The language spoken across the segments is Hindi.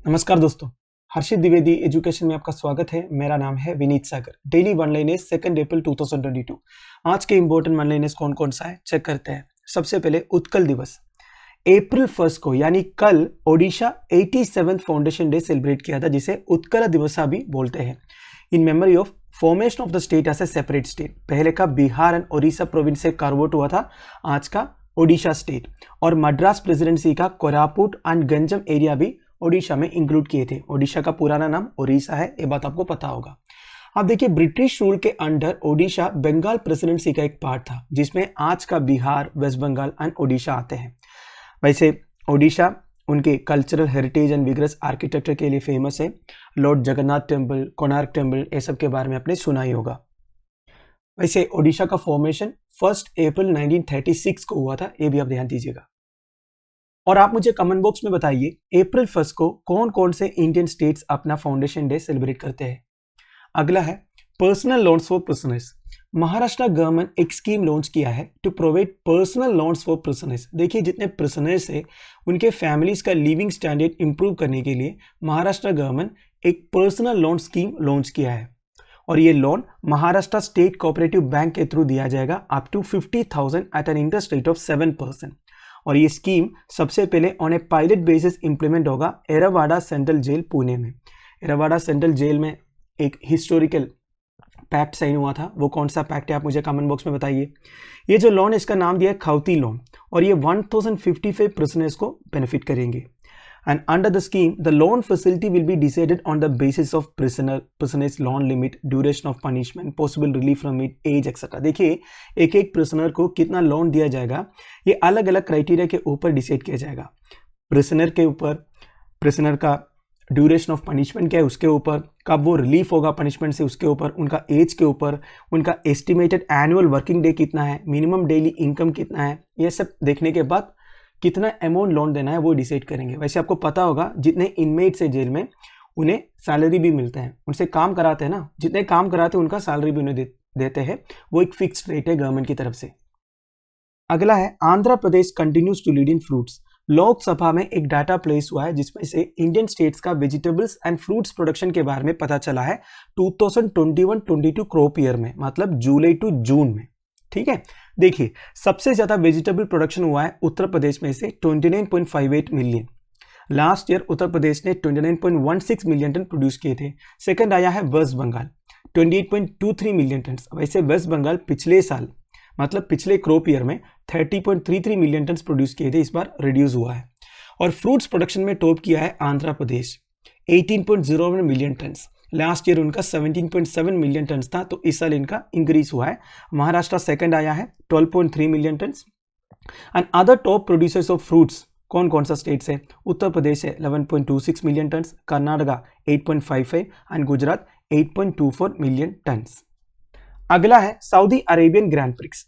नमस्कार दोस्तों, हर्षित द्विवेदी एजुकेशन में आपका स्वागत है। मेरा नाम है विनीत सागर। डेली वन लाइनर्स 2 अप्रैल 2022। आज के इंपॉर्टेंट वन लाइनर्स कौन कौन सा है चेक करते हैं। सबसे पहले उत्कल दिवस अप्रैल 1 को यानी कल Odisha 87th foundation day celebrate किया था, जिसे उत्कल दिवस भी बोलते हैं। In memory of formation of the state as a separate state. पहले का बिहार एंड ओडिशा प्रोविंस से कार्व आउट हुआ था, आज का ओडिशा स्टेट। और मद्रास प्रेसिडेंसी का कोरापुट एंड गंजम एरिया भी ओडिशा में इंक्लूड किए थे। ओडिशा का पुराना नाम ओडिशा है, ये बात आपको पता होगा। अब देखिए, ब्रिटिश रूल के अंडर ओडिशा बंगाल प्रेसिडेंसी का एक पार्ट था, जिसमें आज का बिहार, वेस्ट बंगाल एंड ओडिशा आते हैं। वैसे ओडिशा उनके cultural heritage and vigorous architecture के लिए फेमस है। Lord Jagannath temple, Konark temple, ये सब के बारे में आपने सुना ही होगा। वैसे ओडिशा का फॉर्मेशन 1 अप्रैल 1936 को हुआ था, ये भी आप ध्यान दीजिएगा। और आप मुझे कमेंट बॉक्स में बताइए अप्रैल 1 को कौन कौन से इंडियन स्टेट्स अपना फाउंडेशन डे सेलिब्रेट करते हैं। अगला है personal loans for prisoners. Maharashtra government एक स्कीम लॉन्च किया है to provide personal loans for prisoners. देखिए, जितने प्रिजनर्स है उनके फैमिलीज का लिविंग स्टैंडर्ड इंप्रूव करने के लिए महाराष्ट्र गवर्नमेंट एक पर्सनल लोन स्कीम लॉन्च किया है। और ये loan Maharashtra state cooperative bank के थ्रू दिया जाएगा up to 50,000 at an interest rate of 7%। और ये स्कीम सबसे पहले on a pilot basis implement होगा एरावाड़ा सेंट्रल जेल पुणे में। एरावाड़ा सेंट्रल जेल में एक हिस्टोरिकल पैक्ट साइन हुआ था, वो कौन सा पैक्ट है आप मुझे कमेंट बॉक्स में बताइए। ये जो लोन, इसका नाम दिया है खौती लोन, और ये 1055 प्रिजनर्स को बेनिफिट करेंगे। And under the scheme, the loan facility will be decided on the basis of prisoner's loan limit, duration of punishment, possible relief from it, age, etc. देखिए, एक एक प्रिजनर को कितना लोन दिया जाएगा, ये अलग अलग क्राइटेरिया के ऊपर डिसाइड किया जाएगा। प्रिजनर के ऊपर, प्रिजनर का ड्यूरेशन ऑफ पनिशमेंट क्या है उसके ऊपर, कब वो रिलीफ होगा पनिशमेंट से उसके ऊपर, उनका एज के ऊपर, उनका एस्टिमेटेड एनुअल वर्किंग डे कितना है, मिनिमम डेली इनकम कितना है, ये सब देखने के बाद कितना अमाउंट लोन देना है वो डिसाइड करेंगे। वैसे आपको पता होगा, जितने इनमेट्स है जेल में उन्हें सैलरी भी मिलता है, उनसे काम कराते हैं ना, जितने काम कराते हैं उनका सैलरी भी उन्हें देते हैं, वो एक फिक्स्ड रेट है गवर्नमेंट की तरफ से। अगला है Andhra Pradesh continues to lead in fruits. Lok Sabha में एक डाटा प्लेस हुआ है जिसमें से इंडियन स्टेट्स का वेजिटेबल्स एंड फ्रूट्स प्रोडक्शन के बारे में पता चला है 2021-22 क्रॉप ईयर में, मतलब जुलाई टू जून में। ठीक है, देखिए, सबसे ज्यादा वेजिटेबल प्रोडक्शन हुआ है उत्तर प्रदेश में से 29.58 million. Last year Uttar Pradesh ने 29.16 मिलियन टन प्रोड्यूस किए थे। सेकंड आया है वेस्ट बंगाल 28.23 मिलियन टन। वैसे वेस्ट बंगाल पिछले साल, मतलब पिछले क्रॉप ईयर में 30.33 मिलियन टन प्रोड्यूस किए थे, इस बार रिड्यूस हुआ है। और फ्रूट्स प्रोडक्शन में टॉप किया है आंध्र प्रदेश 18.01 मिलियन टन। लास्ट ईयर उनका 17.7 मिलियन टन था, तो इस साल इनका इंक्रीज हुआ है। महाराष्ट्र सेकंड आया है 12.3 million tonne. And other top producers of fruits कौन कौन सा स्टेट्स है? उत्तर प्रदेश है 11.26 million tonne, Karnataka 8.55 and Gujarat 8.24 million tonne. अगला है Saudi Arabian Grand Prix.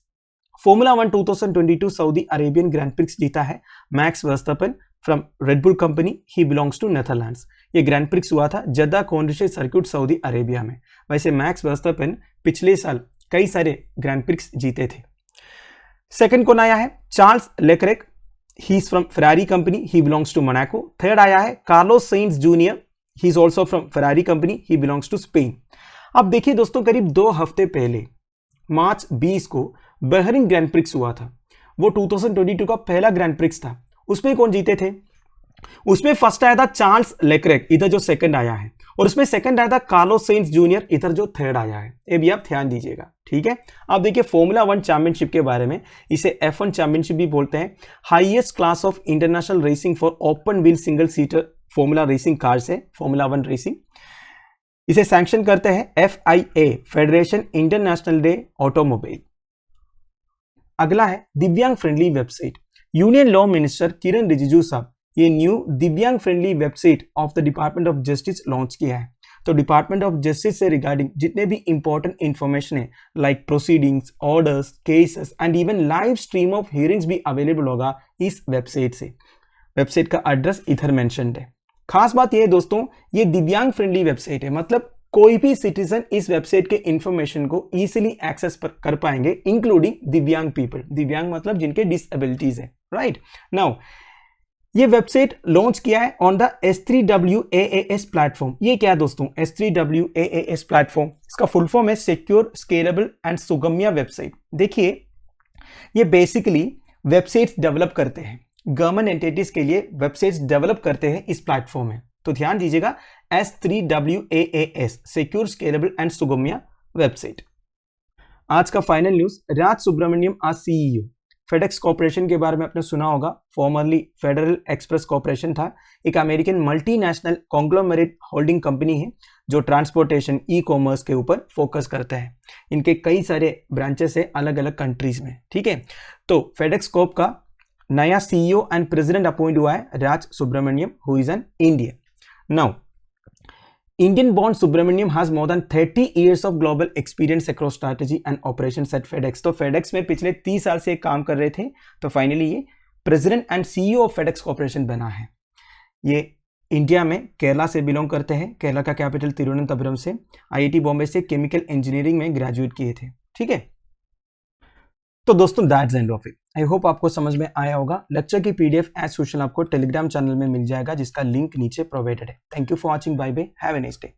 Formula 1 2022 Saudi Arabian Grand Prix जीता है Max Verstappen from Red Bull company, he belongs to Netherlands. ये ग्रैंड प्रिक्स हुआ था जद्दा कॉन्ड्रिशे सर्किट सऊदी अरेबिया में। वैसे मैक्स वर्स्टैपेन पिछले साल कई सारे ग्रैंड प्रिक्स जीते थे। सेकंड कौन आया है? Charles Leclerc, he is from Ferrari company, he belongs to Monaco. Third आया है Carlos Sainz junior, he is also from Ferrari company, he belongs to Spain. अब देखिए दोस्तों, करीब 2 हफ्ते पहले मार्च 20 को बहरीन ग्रैंड प्रिक्स हुआ था। वो 2022 का पहला ग्रैंड प्रिक्स था। उसमें कौन जीते थे? उसमें फर्स्ट आया था चार्ल्स लेक्रेक, इधर जो सेकंड आया है, और उसमें सेकंड आया था कार्लोस सेइंस जूनियर, इधर जो थर्ड आया है। ये भी आप ध्यान दीजिएगा, ठीक है। अब देखिए फॉर्मूला 1 चैंपियनशिप के बारे में, इसे F1 चैंपियनशिप भी बोलते हैं। Highest class of international racing for open wheel single seater formula racing cars है फॉर्मूला 1 रेसिंग। इसे सैंक्शन करते हैं FIA, federation international de automobile. अगला है divyang friendly website. Union law minister Kiren Rijiju sahab ये new divyang friendly website of the department of justice launch किया है। तो डिपार्टमेंट ऑफ जस्टिस से रिगार्डिंग जितने भी इंपॉर्टेंट इंफॉर्मेशन है, like proceedings, orders, cases and even live stream of hearings भी अवेलेबल होगा इस वेबसाइट से। वेबसाइट का एड्रेस इधर मेंशन्ड है। खास बात यह है दोस्तों, ये दिव्यांग फ्रेंडली वेबसाइट है, मतलब कोई भी सिटीजन इस वेबसाइट के इंफॉर्मेशन को इजीली एक्सेस कर पाएंगे, इंक्लूडिंग दिव्यांग पीपल। दिव्यांग मतलब जिनके डिसेबिलिटीज है, राइट। नाउ ये वेबसाइट लॉन्च किया है ऑन द S3WAAS प्लेटफॉर्म। ये क्या है दोस्तों, S3WAAS प्लेटफॉर्म, इसका फुल फॉर्म है secure scalable and Sugamya website. देखिए ये बेसिकली वेबसाइट्स डेवलप करते हैं, गवर्नमेंट एंटिटीज के लिए वेबसाइट्स डेवलप करते हैं इस प्लेटफॉर्म में। तो ध्यान दीजिएगा S3WAAS secure scalable and Sugamya website. आज का फाइनल न्यूज, राज सुब्रमण्यम आज CEO। फेडेक्स कॉर्पोरेशन के बारे में आपने सुना होगा, फॉर्मरली फेडरल एक्सप्रेस कॉर्पोरेशन था, एक American multinational conglomerate holding company है जो ट्रांसपोर्टेशन ई कॉमर्स के ऊपर फोकस करता है। इनके कई सारे ब्रांचेस है अलग अलग कंट्रीज में, ठीक है। तो फेडेक्स कॉर्प का नया CEO एंड प्रेसिडेंट अपॉइंट हुआ है Raj Subramaniam, who is an Indian. Now Indian born Subramaniam has more than 30 years of global experience across strategy and operations at FedEx। तो FedEx में पिछले 30 साल से काम कर रहे थे, तो फाइनली ये president and CEO of FedEx corporation बना है। ये इंडिया में केरला से बिलोंग करते हैं, केरला का कैपिटल तिरुवनंतपुरम से, IIT बॉम्बे से केमिकल इंजीनियरिंग में ग्रेजुएट किए थे, ठीक है। तो दोस्तों that's end of it. I hope आपको समझ में आया होगा। लेक्चर की PDF एज यूजुअल आपको टेलीग्राम चैनल में मिल जाएगा जिसका लिंक नीचे प्रोवाइडेड है। Thank you for watching, bye bye, have a nice day.